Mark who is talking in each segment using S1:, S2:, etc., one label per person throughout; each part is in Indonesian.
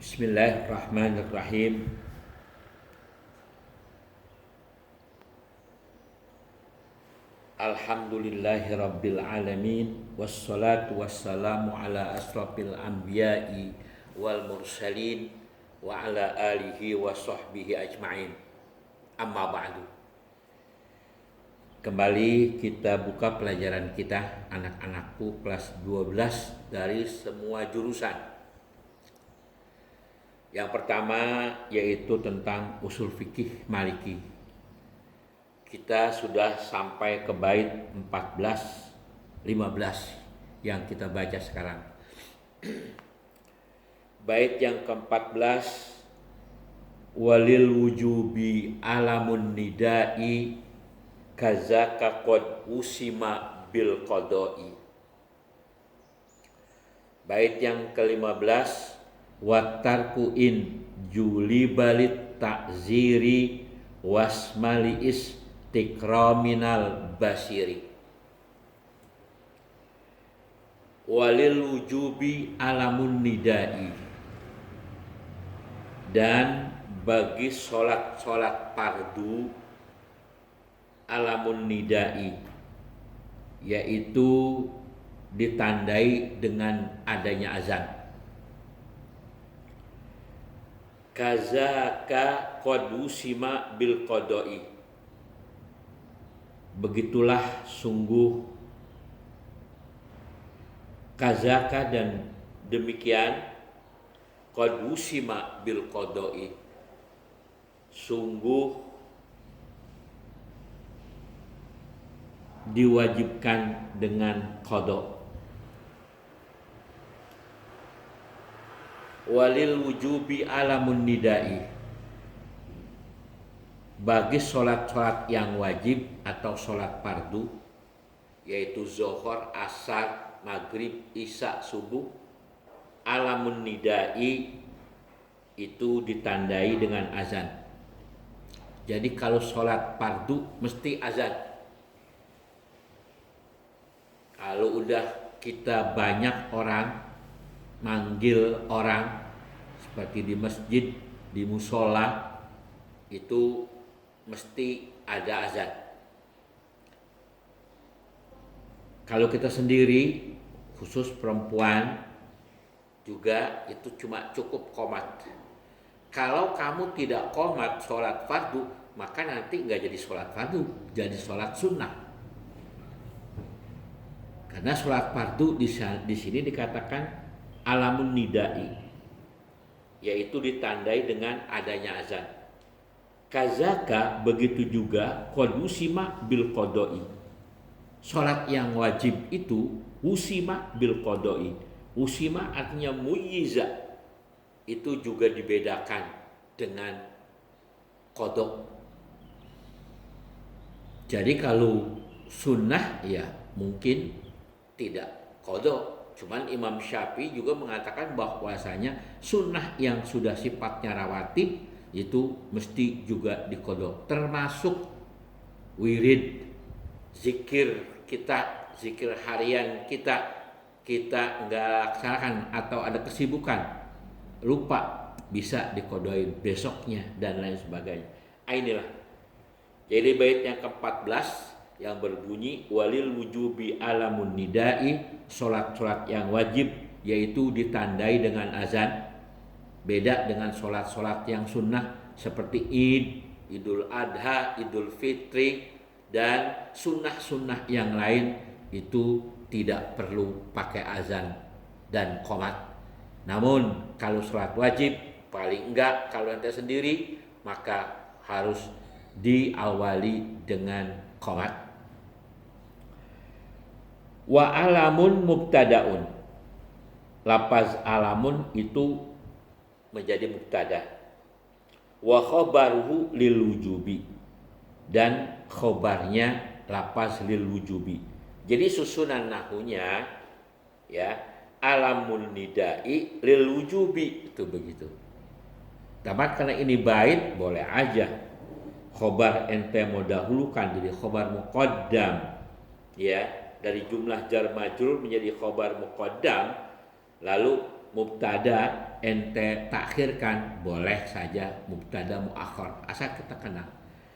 S1: Bismillahirrahmanirrahim. Alhamdulillahirabbil alamin wassalatu wassalamu ala asrofil anbiya'i wal mursalin wa ala alihi wa sahbihi ajma'in. Amma ba'du. Kembali kita buka pelajaran kita anak-anakku kelas 12 dari semua jurusan. Yang pertama yaitu tentang usul fikih Maliki. Kita sudah sampai ke bait 14, 15 yang kita baca sekarang. Bait yang ke-14, walil wujubi alamun nidai kazaka qad usima bil qadai. Bait yang ke-15, watarku in juli balit takziri wasmali istikraminal basiri. Walil wujubi alamun nidai, dan bagi sholat fardu alamun nidai, yaitu ditandai dengan adanya azan. Kazaka qadusima bil qadai, begitulah sungguh kazaka dan demikian qadusima bil qadai, sungguh diwajibkan dengan qada. Walil wujubi alamun nidai, bagi sholat-sholat yang wajib atau sholat fardu, yaitu zuhur, asar, maghrib, isya, subuh, alamun nidai itu ditandai dengan azan. Jadi kalau sholat fardu mesti azan. Kalau udah kita banyak orang, manggil orang seperti di masjid, di musola, itu mesti ada azan. Kalau kita sendiri, khusus perempuan juga, itu cuma cukup qomat. Kalau kamu tidak qomat sholat fardu, maka nanti nggak jadi sholat fardu, jadi sholat sunnah. Karena sholat fardu di sini dikatakan alamun nidai, yaitu ditandai dengan adanya azan. Kazaka begitu juga qad usima bil qadai, salat yang wajib itu usima bil qadai. Usima artinya muyiza, itu juga dibedakan dengan qada. Jadi kalau sunnah ya mungkin tidak qada. Cuman Imam Syafi'i juga mengatakan bahwasanya sunnah yang sudah sifatnya rawatib itu mesti juga diqadha, termasuk wirid, zikir kita, zikir harian kita nggak laksanakan atau ada kesibukan, lupa, bisa diqadhain besoknya dan lain sebagainya. Inilah. Jadi bait yang ke-14 yang berbunyi walil wujubi alamun nidai, sholat-sholat yang wajib yaitu ditandai dengan azan. Beda dengan sholat-sholat yang sunnah seperti Id, Idul Adha, Idul Fitri, dan sunnah-sunnah yang lain itu tidak perlu pakai azan dan qomat. Namun kalau sholat wajib, paling enggak kalau ente sendiri, maka harus diawali dengan qomat. Wa alamun mubtadaun, lafaz alamun itu menjadi mubtada. Wa khobaruhu lil wujubi, dan khobarnya lafaz lil wujubi. Jadi susunan nahunya ya, alamun nidai lil wujubi, itu begitu. Tamat karena ini bait boleh aja khobar ente mau dahulukan jadi khobar muqaddam ya, dari jumlah jar majrur menjadi khobar muqaddam, lalu mubtada ente takhirkan, boleh saja mubtada muakhar asal kita kenal.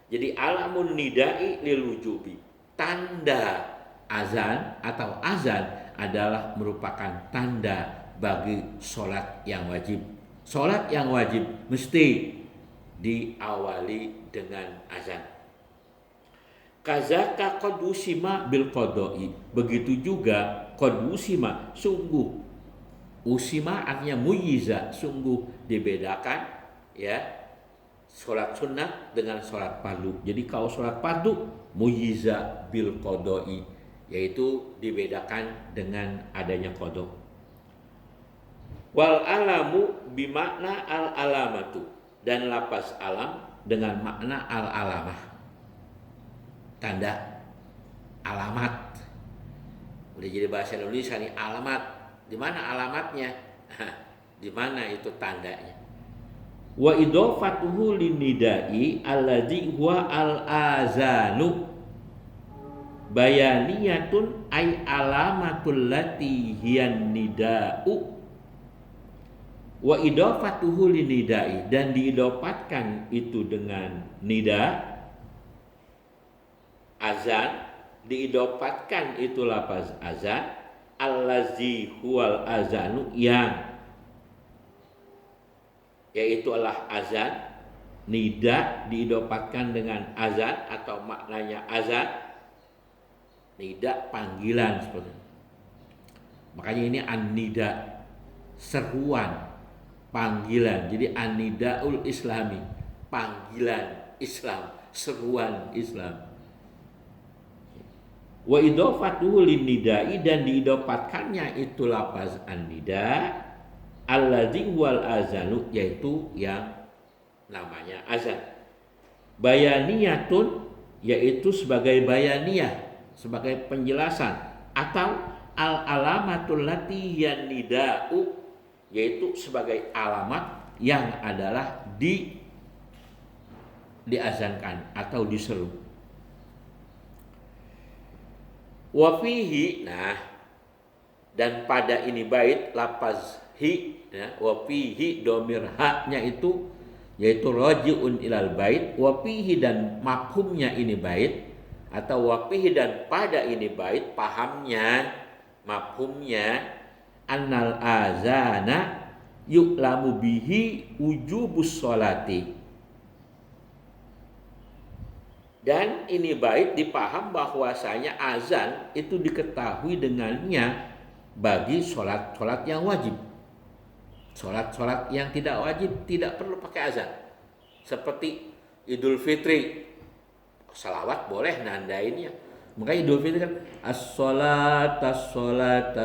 S1: Jadi alamun nidai lil wujubi, tanda azan atau azan adalah merupakan tanda bagi sholat yang wajib. Sholat yang wajib mesti diawali dengan azan. Kazaka qad usima bil qadai, begitu juga qad usima, sungguh. Usima artinya muyiza, sungguh dibedakan ya sholat sunnah dengan sholat fardu. Jadi kalau sholat fardu muyiza bil qadai, yaitu dibedakan dengan adanya qada. Wal alamu bimakna al alamatu, dan lafaz alam dengan makna al alamah, tanda, alamat. Udah jadi bahasa Indonesia nih, alamat. Di mana alamatnya? Di mana itu tandanya? Wa idhofatuhu linidai alladzi huwa al-azanu bayaniyatun ay alamatul lati hiyan nidau. Wa idhofatuhu linidai, dan diidopatkan itu dengan nida, azan, diidopatkan itu lafaz azan, allazi huwal azanu, yang yaitu adalah azan. Nida diidopatkan dengan azan atau maknanya azan. Nida panggilan seperti itu. Makanya ini an-nida, seruan, panggilan. Jadi an-nidaul islami, panggilan Islam, seruan Islam. Wa idhofatuhu linnidai, dan diidopatkannya itu lafaz an-nida alladzi wal azanu, yaitu yang namanya azan. Bayaniyatun, yaitu sebagai bayaniyah, sebagai penjelasan, atau al alamatul lati yan nidau, yaitu sebagai alamat yang adalah diazankan atau diseru. Wafihi, nah, dan pada ini bait lafaz hi, ya, wafihi domir haknya itu yaitu rajiun ilal bait, wafihi dan mafhumnya ini bait, atau wafihi dan pada ini bait, pahamnya, mafhumnya, annal azana yuklamu bihi wujubus sholati. Dan ini bait dipaham bahwasanya azan itu diketahui dengannya bagi sholat-sholat yang wajib. Sholat-sholat yang tidak wajib tidak perlu pakai azan. Seperti Idul Fitri, salawat boleh nandainnya. Makanya Idul Fitri kan as-sholata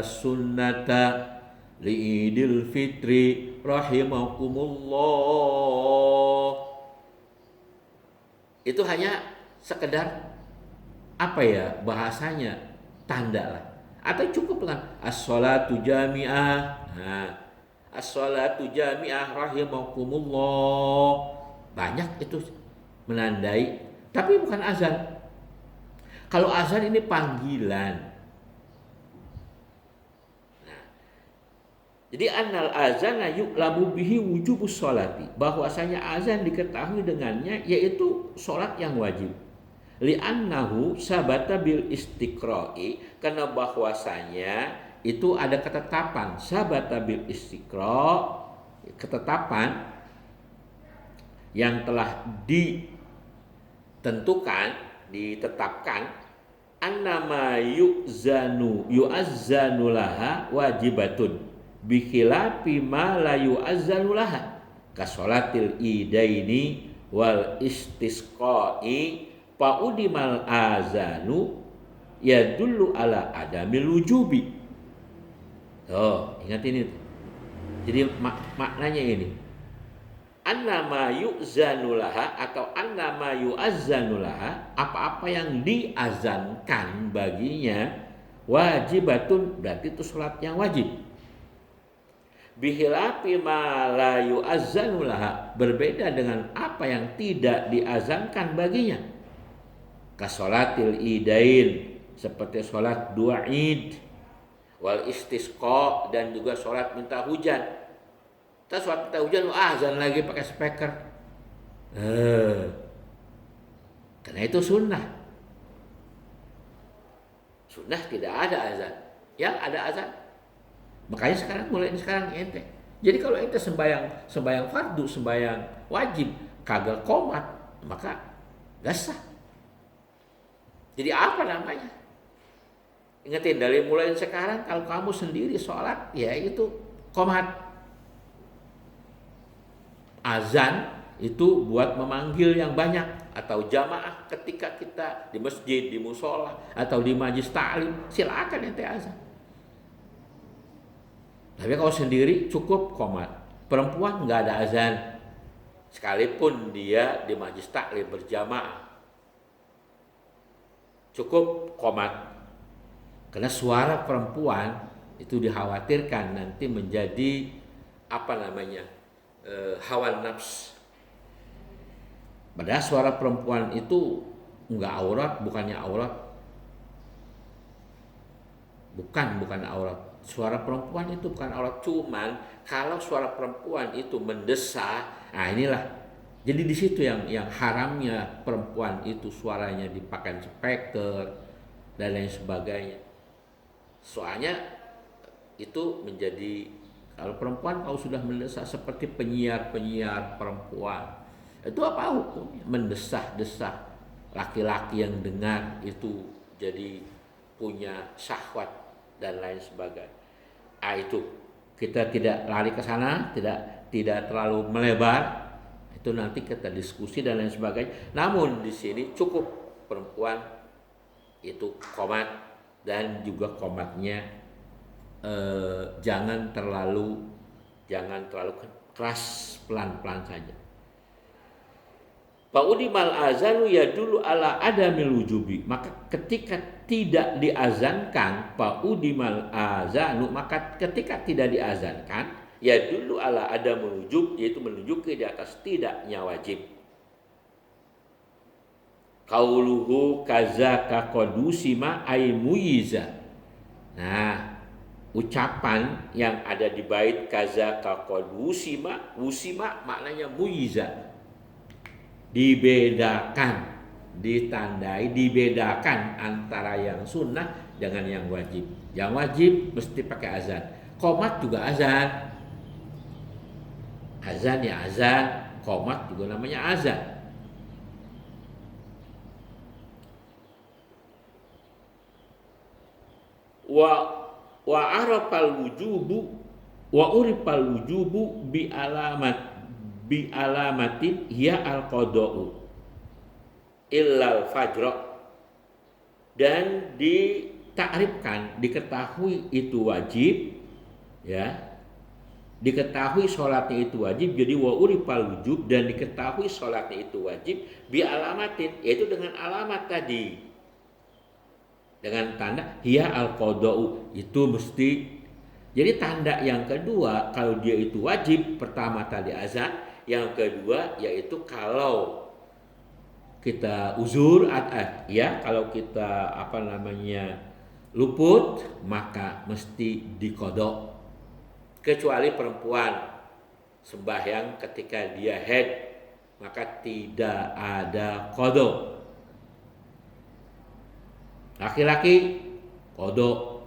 S1: sunnata li Idul Fitri rahimakumullah. Itu hanya sekedar apa ya bahasanya, tanda lah, atau cukup dengan as-sholatu jami'ah. Nah, as-sholatu jami'ah rahimakumullah, banyak itu menandai, tapi bukan azan. Kalau azan ini panggilan. Nah, jadi annal azana yuklamu bihi wujubus sholati, bahwasanya azan diketahui dengannya yaitu sholat yang wajib. Li'annahu sabata bil istiqra'i, karena bahwasanya itu ada ketetapan, sabata bil istiqra', ketetapan yang telah ditetapkan, annama yu'azzanu laha wajibatun bi khilafi ma la yu'azzanu laha ka sholatil idaini wal istisqa'i fa'udimal azanu yadullu ala adamil wujubi. Ingat ini. Jadi maknanya ini. Annama yu'zanulaha atau annama yu'azzanulaha, apa-apa yang diazankan baginya, wajibatun, berarti itu sholat yang wajib. Bihilafi ma la yu'azzanulaha, berbeda dengan apa yang tidak diazankan baginya. Kasolatil idain, seperti sholat dua id, wal istisqa, dan juga sholat minta hujan. Kita sholat minta hujan azan lagi pakai speaker. Karena itu sunnah. Sunnah tidak ada azan. Yang ada azan. Makanya sekarang mulai sekarang ente. Jadi kalau ente sembayang fardu, sembayang wajib, kagak qomat, maka gak sah. Jadi apa namanya? Ingetin dari mulai sekarang kalau kamu sendiri sholat, ya itu qomat. Azan itu buat memanggil yang banyak, atau jamaah ketika kita di masjid, di musola, atau di majlis ta'lim, silakan ente azan. Tapi kalau sendiri cukup qomat. Perempuan nggak ada azan, sekalipun dia di majlis taklim berjamaah, cukup qomat. Karena suara perempuan itu dikhawatirkan nanti menjadi hawa nafs. Padahal suara perempuan itu nggak aurat, bukannya aurat, bukan aurat. Suara perempuan itu bukan aurat, cuman kalau suara perempuan itu mendesak, nah inilah. Jadi di situ yang haramnya perempuan itu suaranya dipakai speaker dan lain sebagainya. Soalnya itu menjadi, kalau perempuan kalau sudah mendesak seperti penyiar perempuan, itu apa hukumnya? Mendesah-desah laki-laki yang dengar itu jadi punya syahwat dan lain sebagainya. Itu kita tidak lari ke sana, tidak terlalu melebar. Itu nanti kita diskusi dan lain sebagainya. Namun di sini cukup perempuan itu qomat, dan juga qomatnya jangan terlalu keras, pelan-pelan saja. Fa'udimal azanu yadullu ala adamil wujubi. Maka ketika tidak diazankan, fa'udimal azanu, maka ketika tidak diazankan, yadullu ala adamil wujub, yaitu menunjukkan di atas tidaknya wajib. Qauluhu kazaka qadusima ay muyiza. Nah, ucapan yang ada di bait kazaka qadusima, usima maknanya muyiza. Dibedakan, ditandai, dibedakan antara yang sunnah dengan yang wajib. Yang wajib mesti pakai azan. Qomat juga azan. Azan ya azan, qomat juga namanya azan. Wa arafal wujubu wa urifal wujubu bi alamatin hiya al-qada'u illal fajr, dan ditakrifkan, diketahui itu wajib, ya, diketahui sholatnya itu wajib. Jadi wa urifal wujub, dan diketahui sholatnya itu wajib bi alamatin, yaitu dengan alamat tadi, dengan tanda hiya al-qada'u, itu mesti. Jadi tanda yang kedua kalau dia itu wajib, pertama tadi azan, yang kedua yaitu kalau kita uzur, kalau kita luput, maka mesti diqadha. Kecuali perempuan sembahyang ketika dia haid, maka tidak ada qadha. Laki-laki qadha.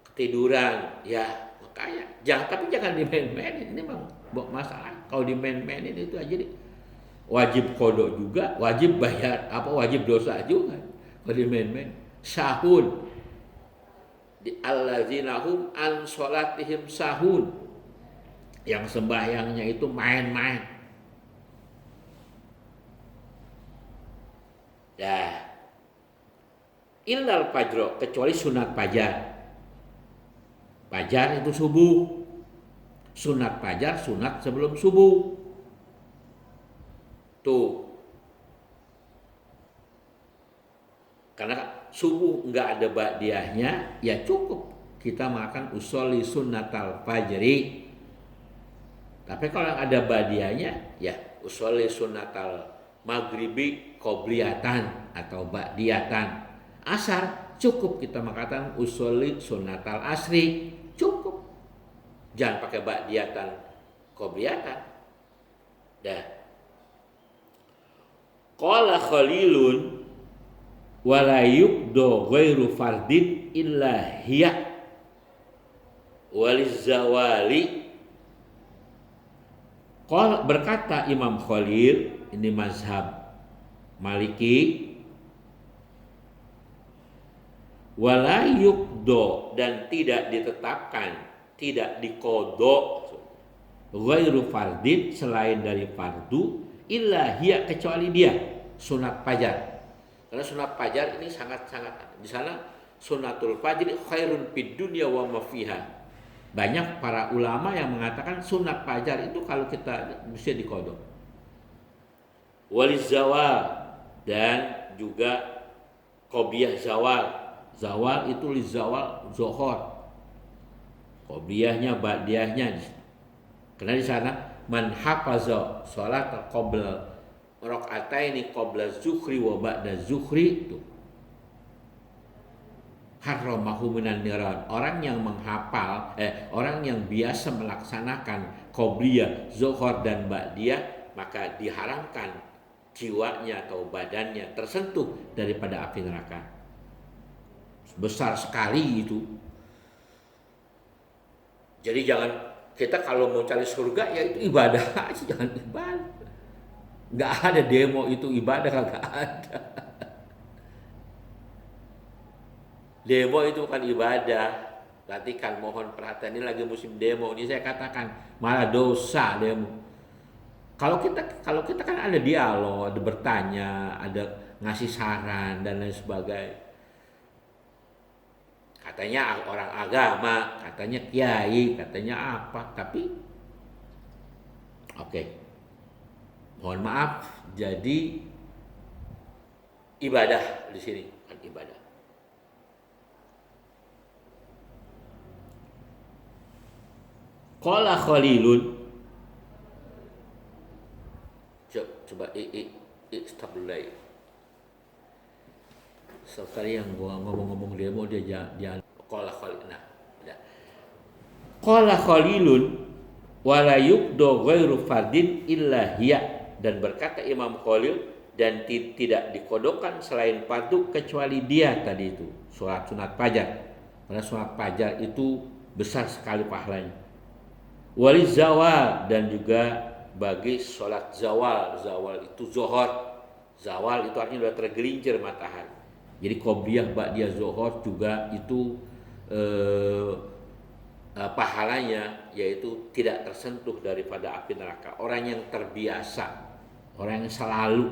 S1: Ketiduran, ya makanya tapi jangan dimain-mainin. Ini memang masalah. Kalau dimain-mainin itu aja wajib qadha juga, wajib bayar, wajib dosa juga. Kalau dimain-main, sahun. Di allazina hum an sholatihim sahun, yang sembahyangnya itu main-main. Ya, illal fajro, kecuali sunat fajar. Fajar itu subuh. Sunat fajar, sunat sebelum subuh. Tuh. Karena subuh enggak ada ba'diyahnya, ya cukup kita makan usolli sunnatal fajri. Tapi kalau ada ba'diyahnya, ya usolli sunnatal maghribi qobliyatan atau ba'diyatan. Asar cukup kita mengatakan usolli sunnatal asri, cukup. Jangan pakai ba'diyatan, qobliyatan. Dah. Qala Khalilun wala yuqdo ghairu fardin illa hiya waliz zawali. Berkata Imam Khalil, ini mazhab Maliki, wala yuqdo, dan tidak ditetapkan, tidak dikodok ghairu fardin, selain dari fardu, illa hiya, kecuali dia sunat fajar. Karena sunat fajar ini sangat-sangat, di sana sunatul fajri khairun fid dunya wa ma fiha. Banyak para ulama yang mengatakan sunat fajar itu kalau kita bisa dikodok. Waliz zawal, dan juga qobliyah zawal. Zawal itu liz zawal zuhur. Qobliyahnya, ba'diyahnya. Karena di sana man hafaza salat qabla raka'ataini qabla zuhri wa ba'da zuhri, itu haramahu minan niran. Orang yang menghafal, orang yang biasa melaksanakan qobliyah, zuhur dan ba'diyah, maka diharamkan jiwanya atau badannya tersentuh daripada api neraka. Besar sekali itu. Jadi jangan, kita kalau mau cari surga ya itu ibadah aja, jangan ibadah. Nggak ada demo itu ibadah, nggak ada. Demo itu bukan ibadah. Perhatikan, mohon perhatian, ini lagi musim demo. Ini saya katakan malah dosa demo. Kalau kita kan ada dialog, ada bertanya, ada ngasih saran dan lain sebagainya. Katanya orang agama, katanya kiai, katanya apa, tapi oke. Mohon maaf, jadi ibadah di sini bukan ibadah. Qala Khalilun, coba stop dulu ya. Sekali yang gua ngomong-ngomong demo dia jangan. Qala Khalil, nah, Qala Khalilun wala yuqdo ghairu fardin illa hiya, dan berkata Imam Khalil, dan tidak dikodokkan selain fardu kecuali dia tadi itu, sholat sunat fajar. Karena sholat fajar itu besar sekali pahalanya. Waliz zawal, dan juga bagi sholat zawal. Zawal itu zuhur. Zawal itu artinya sudah tergelincir matahari. Jadi qobliyah, ba'diyah, zuhur juga itu pahalanya yaitu tidak tersentuh daripada api neraka. Orang yang terbiasa, orang yang selalu,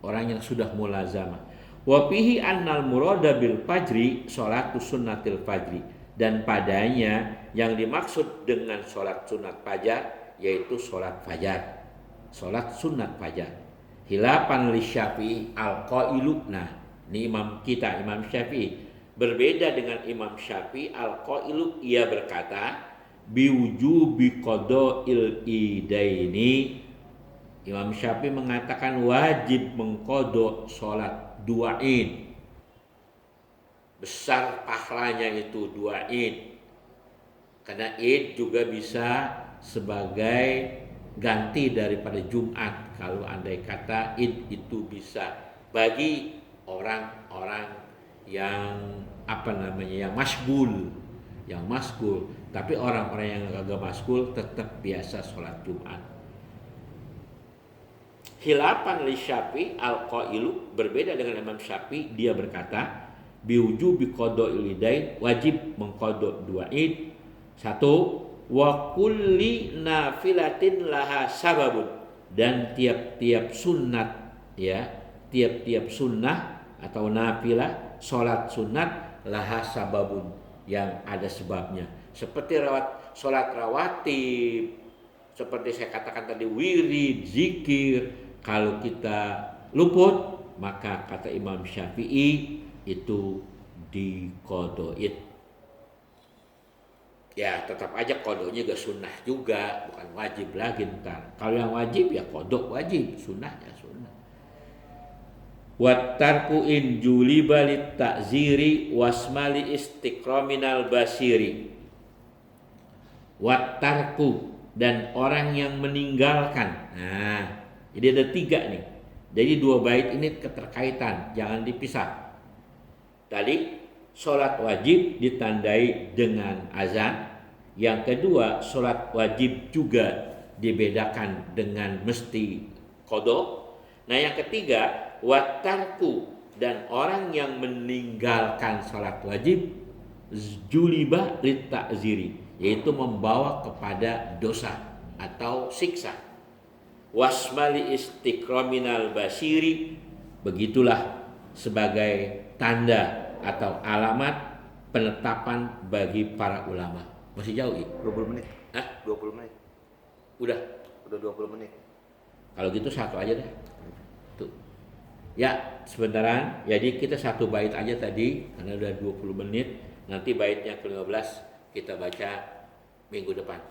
S1: orang yang sudah mulazamah. Wa fihi annal murada bil fajri sholatus sunnatil fajri, dan padanya yang dimaksud dengan sholat sunat fajar yaitu sholat fajar, sholat sunat fajar. Hilafan li Syafi'i al-qailu, nah ini imam kita, Imam Syafi'i, berbeda dengan Imam Syafi'i al-qailu, ia berkata biwujubi qada'il idaini. Imam Syafi'i mengatakan wajib mengqada sholat dua id. Besar pahalanya itu dua id. Karena id juga bisa sebagai ganti daripada Jumat. Kalau andai kata id itu bisa bagi orang-orang yang yang masgul, tapi orang-orang yang agak masgul tetap biasa sholat Jumat. Khilafan li Syafi'i al-qailu, berbeda dengan Imam Syafi'i, dia berkata biwujubi qada'il idain, wajib mengqada dua id. Satu, wa kulli nafilatin laha sababun, dan tiap-tiap sunnah atau nafilah, sholat sunat, laha sababun, yang ada sebabnya. Seperti sholat rawatib, seperti saya katakan tadi, wirid, zikir. Kalau kita luput, maka kata Imam Syafi'i itu diqada'id. Ya tetap aja kodoknya juga sunnah juga, bukan wajib lagi ntar. Kalau yang wajib ya kodok wajib, sunnah ya sunnah. Wattarku in juliba lit ta'ziri wasmali istiqraminal basiri. Wattarku, dan orang yang meninggalkan. Nah, jadi ada 3 nih. Jadi 2 bait ini keterkaitan, jangan dipisah. Tadi sholat wajib ditandai dengan azan. Yang kedua, sholat wajib juga dibedakan dengan mesti qada. Nah, yang ketiga, wattarku, dan orang yang meninggalkan sholat wajib juliba lit ta'ziri, yaitu membawa kepada dosa atau siksa. Wasmali istiqraminal basiri, begitulah sebagai tanda atau alamat penetapan bagi para ulama. Masih jauh ya?
S2: 20 menit.
S1: Hah?
S2: 20 menit.
S1: Udah
S2: 20 menit.
S1: Kalau gitu satu aja deh. Tuh. Ya, sebentaran. Jadi kita satu bait aja tadi karena udah 20 menit. Nanti baitnya ke-15 kita baca minggu depan.